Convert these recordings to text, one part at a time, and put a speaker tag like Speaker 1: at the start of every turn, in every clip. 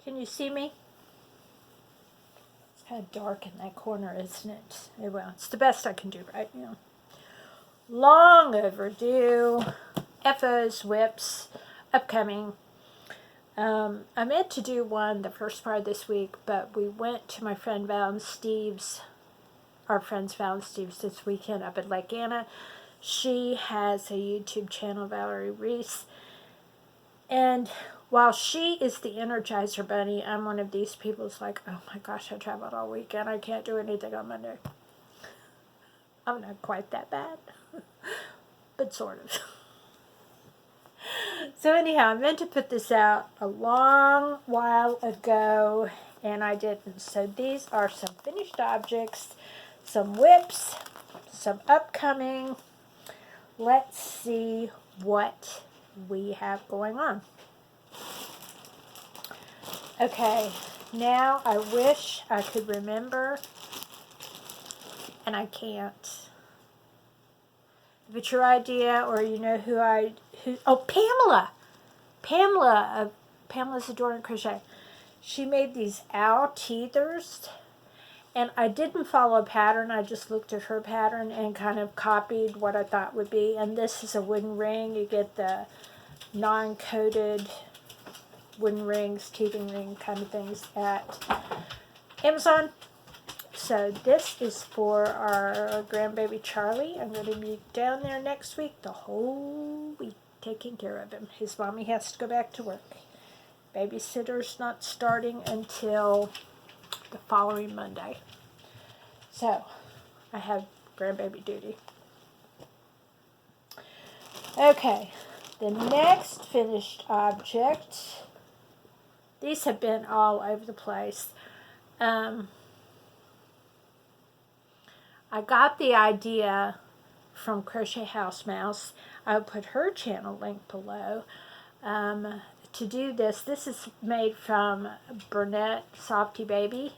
Speaker 1: Can you see me? It's kind of dark in that corner, isn't it? Well, it's the best I can do right now. Long overdue. FOs, whips, upcoming. I meant to do one the first part of this week, but we went to my friend Val and Steve's, our friend's Val and Steve's this weekend up at Lake Anna. She has a YouTube channel, Valerie Reese. And while she is the Energizer Bunny, I'm one of these people who's like, oh my gosh, I traveled all weekend. I can't do anything on Monday. I'm not quite that bad, but sort of. So anyhow, I meant to put this out a long while ago, and I didn't. So these are some finished objects, some whips, some upcoming. Let's see what we have going on. Okay, now I wish I could remember, and I can't. If it's your idea, or you know who Pamela! Pamela's Adoring Crochet. She made these owl teethers, and I didn't follow a pattern. I just looked at her pattern and kind of copied what I thought would be. And this is a wooden ring. You get the non-coated wooden rings, teething ring kind of things at Amazon. So this is for our grandbaby Charlie. I'm going to be down there next week, the whole week, taking care of him. His mommy has to go back to work. Babysitter's not starting until the following Monday. So I have grandbaby duty. Okay, the next finished object. These have been all over the place. I got the idea from Crochet House Mouse. I'll put her channel link below. To do this, this is made from Burnett Softy Baby.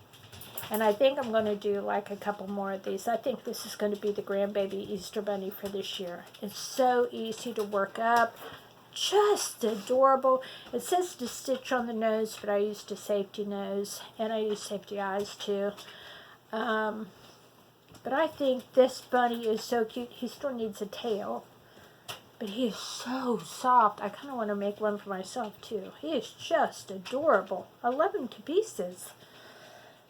Speaker 1: And I think I'm going to do like a couple more of these. I think this is going to be the grandbaby Easter Bunny for this year. It's so easy to work up. Just adorable. It says to stitch on the nose, but I used a safety nose. And I use safety eyes too. But I think this bunny is so cute. He still needs a tail. But he is so soft. I kind of want to make one for myself too. He is just adorable. I love him to pieces.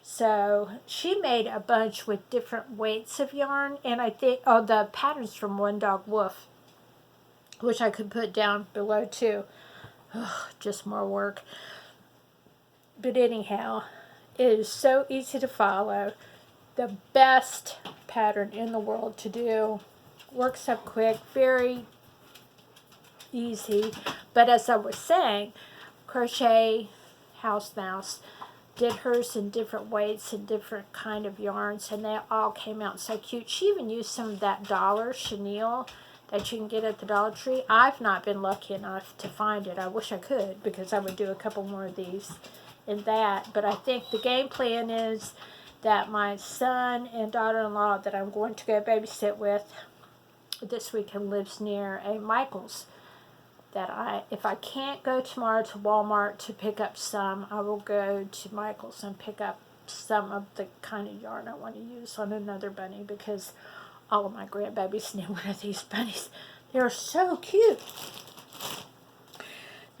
Speaker 1: So she made a bunch with different weights of yarn. And I think, the pattern's from Dog Woof, which I could put down below too. Just more work. But anyhow, it is so easy to follow. The best pattern in the world to do. Works up quick, very easy. But as I was saying, Crochet House Mouse did hers in different weights and different kind of yarns, and they all came out so cute. She even used some of that dollar chenille that you can get at the Dollar Tree. I've not been lucky enough to find it. I wish I could, because I would do a couple more of these in that. But I think the game plan is that my son and daughter-in-law that I'm going to go babysit with this weekend lives near a Michael's. That if I can't go tomorrow to Walmart to pick up some, I will go to Michael's and pick up some of the kind of yarn I want to use on another bunny, because all of my grandbabies need one of these bunnies. They're so cute.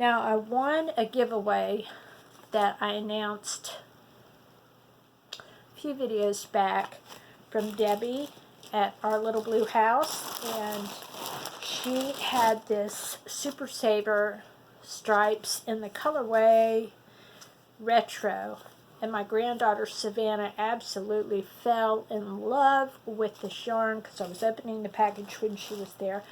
Speaker 1: Now, I won a giveaway that I announced few videos back from Debbie at our little blue house, and she had this Super Saver stripes in the colorway retro, and my granddaughter Savannah absolutely fell in love with this yarn because I was opening the package when she was there.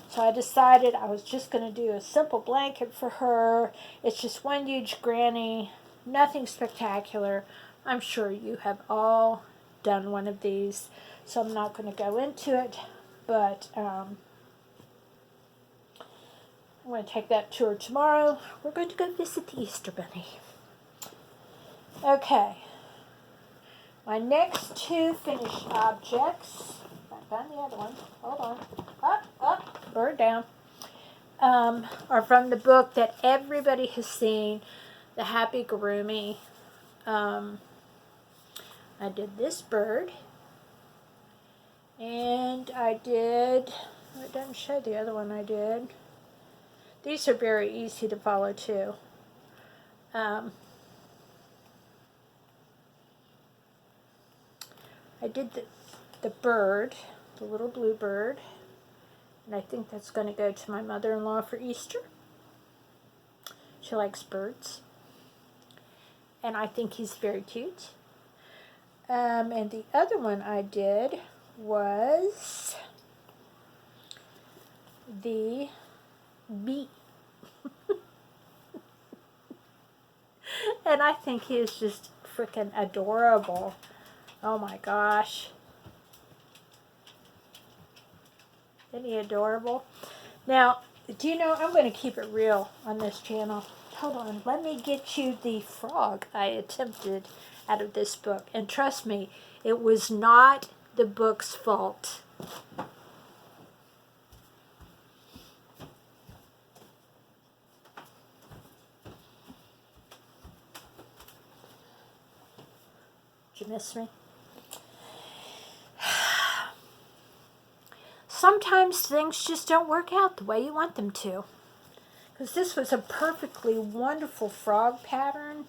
Speaker 1: So I decided I was just going to do a simple blanket for her. It's just one huge granny, nothing spectacular. I'm sure you have all done one of these, so I'm not going to go into it, but I'm going to take that tour tomorrow. We're going to go visit the Easter Bunny. Okay, my next two finished objects, I found the other one, hold on, up, bird down, are from the book that everybody has seen, the Happy Gurumi. I did this bird, and I did, it doesn't show the other one I did. These are very easy to follow too. I did the bird, the little blue bird, and I think that's going to go to my mother-in-law for Easter. She likes birds, and I think he's very cute. And the other one I did was the bee. And I think he is just freaking adorable. Oh my gosh. Isn't he adorable? Now, do you know, I'm going to keep it real on this channel. Hold on, let me get you the frog I attempted out of this book. And trust me, it was not the book's fault. Did you miss me? Sometimes things just don't work out the way you want them to. Because this was a perfectly wonderful frog pattern.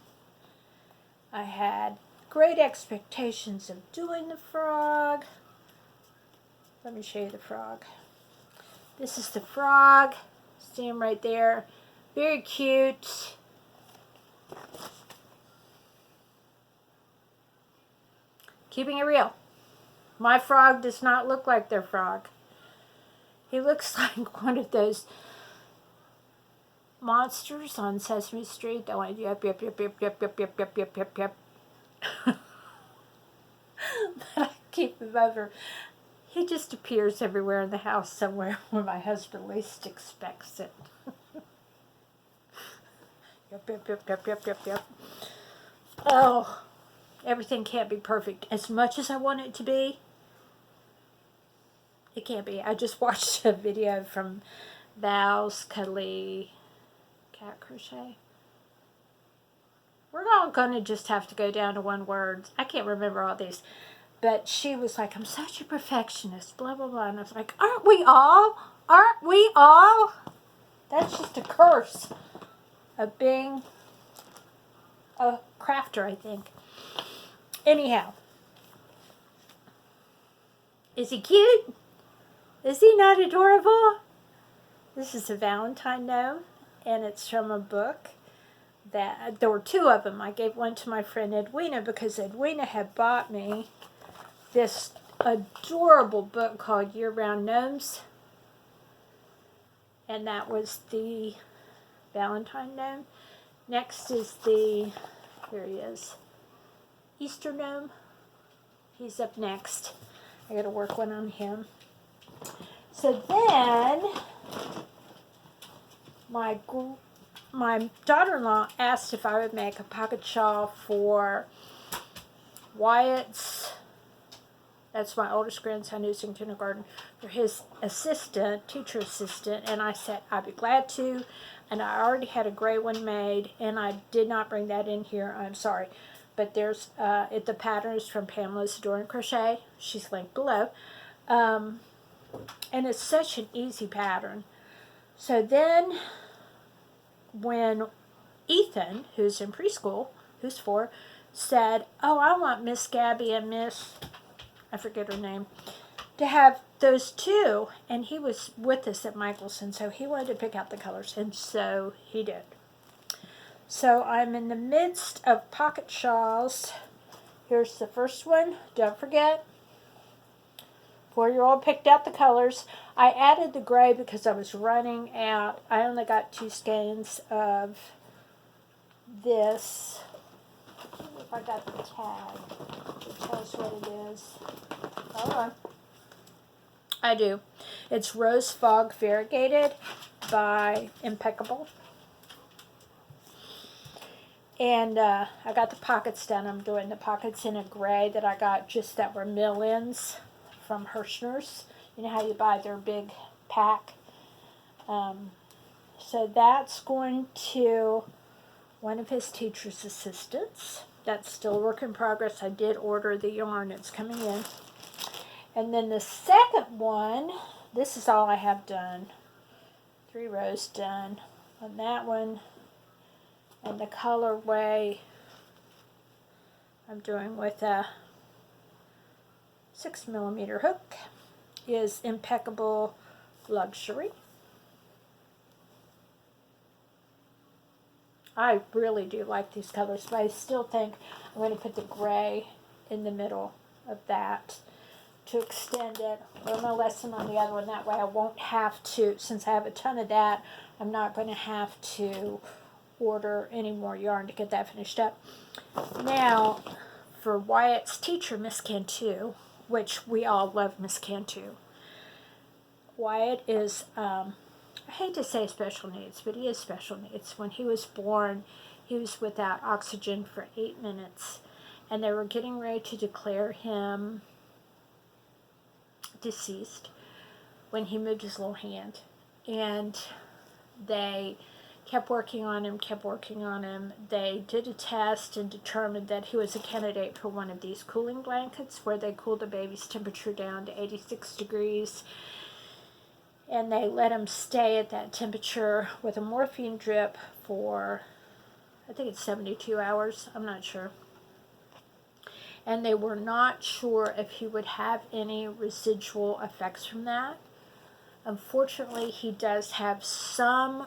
Speaker 1: I had great expectations of doing the frog. Let me show you the frog. This is the frog. See him right there. Very cute. Keeping it real. My frog does not look like their frog. He looks like one of those monsters on Sesame Street. That went yep, yep, yep, yep, yep, yep, yep, yep, yep, yep, yep. But I keep him over. He just appears everywhere in the house somewhere where my husband least expects it. Yep, yep, yep, yep, yep, yep, yep. Oh, everything can't be perfect. As much as I want it to be, it can't be. I just watched a video from Val's Cuddly Cat Crochet. We're all going to just have to go down to one word. I can't remember all these. But she was like, I'm such a perfectionist, blah, blah, blah. And I was like, aren't we all? Aren't we all? That's just a curse of being a crafter, I think. Anyhow. Is he cute? Is he not adorable? This is a Valentine gnome, and it's from a book that, there were two of them. I gave one to my friend Edwina because Edwina had bought me this adorable book called Year-Round Gnomes, and that was the Valentine gnome. Next is the, here he is, Easter gnome. He's up next. I got to work one on him. So then, my daughter-in-law asked if I would make a pocket shawl for Wyatt's, that's my oldest grandson who's in kindergarten, for his assistant, teacher assistant, and I said I'd be glad to, and I already had a gray one made, and I did not bring that in here, I'm sorry, but there's, the pattern is from Pamela's Adore and Crochet, she's linked below, and it's such an easy pattern. So then, when Ethan, who's in preschool, who's 4, said, oh, I want Miss Gabby and Miss, I forget her name, to have those two, and he was with us at Michelson, so he wanted to pick out the colors, and so he did. So I'm in the midst of pocket shawls. Here's the first one. Don't forget, 4-year-old picked out the colors. I added the gray because I was running out. I only got 2 skeins of this. I don't know if I got the tag. It tells what it is. Hold on. I do. It's Rose Fog Variegated by Impeccable. And I got the pockets done. I'm doing the pockets in a gray that I got just that were mill-ins from Hirschner's. You know how you buy their big pack? So that's going to one of his teacher's assistants. That's still a work in progress. I did order the yarn. It's coming in. And then the second one, this is all I have done. 3 rows done on that one. And the colorway I'm doing with a 6mm hook is Impeccable Luxury. I really do like these colors, but I still think I'm going to put the gray in the middle of that to extend it. Learn my lesson on the other one. That way I won't have to, since I have a ton of that, I'm not going to have to order any more yarn to get that finished up. Now, for Wyatt's teacher, Miss Cantu, which we all love Miss Cantu. Wyatt is, I hate to say special needs, but he is special needs. When he was born, he was without oxygen for 8 minutes, and they were getting ready to declare him deceased when he moved his little hand. And they kept working on him. They did a test and determined that he was a candidate for one of these cooling blankets where they cool the baby's temperature down to 86 degrees. And they let him stay at that temperature with a morphine drip for, I think it's 72 hours. I'm not sure. And they were not sure if he would have any residual effects from that. Unfortunately, he does have some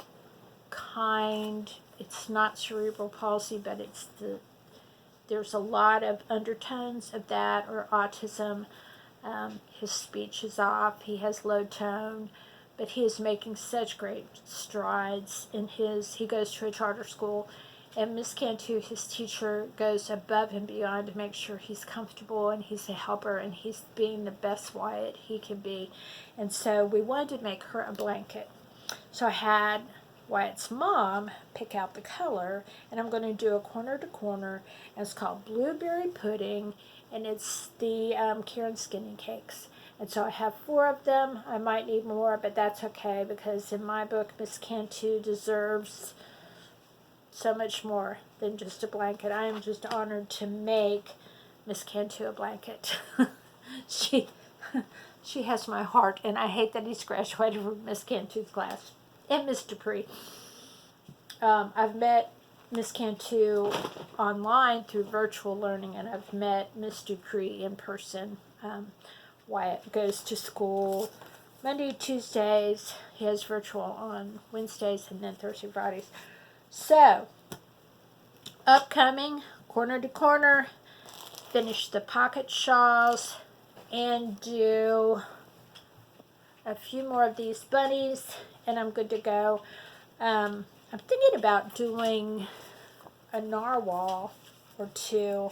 Speaker 1: kind, it's not cerebral palsy, but there's a lot of undertones of that, or autism. His speech is off. He has low tone. But he is making such great strides in he goes to a charter school, and Miss Cantu, his teacher, goes above and beyond to make sure he's comfortable, and he's a helper, and he's being the best Wyatt he can be. And so we wanted to make her a blanket. So I had Wyatt's mom pick out the color, and I'm going to do a corner to corner, and it's called Blueberry Pudding, and it's the Karen Skinny Cakes. And so I have 4 of them. I might need more, but that's okay, because in my book, Miss Cantu deserves so much more than just a blanket. I am just honored to make Miss Cantu a blanket. She has my heart, and I hate that he's graduated from Miss Cantu's class. And Miss Dupree. I've met Miss Cantu online through virtual learning, and I've met Miss Dupree in person. Wyatt goes to school Monday, Tuesdays. He has virtual on Wednesdays, and then Thursday, Fridays. So, upcoming, corner to corner, finish the pocket shawls, and do a few more of these bunnies, and I'm good to go. I'm thinking about doing a narwhal or 2.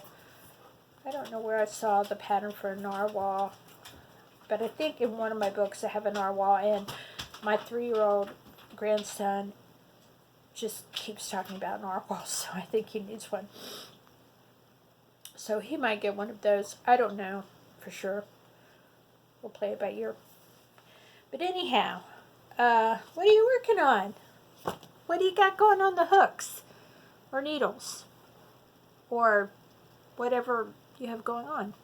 Speaker 1: I don't know where I saw the pattern for a narwhal, but I think in one of my books I have a narwhal, and my 3-year-old grandson just keeps talking about narwhals, so I think he needs one. So he might get one of those. I don't know for sure. We'll play it by ear. But anyhow, what are you working on? What do you got going on the hooks or needles or whatever you have going on?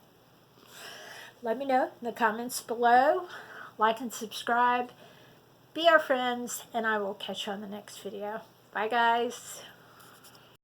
Speaker 1: Let me know in the comments below. Like and subscribe. Be our friends, and I will catch you on the next video. Bye, guys.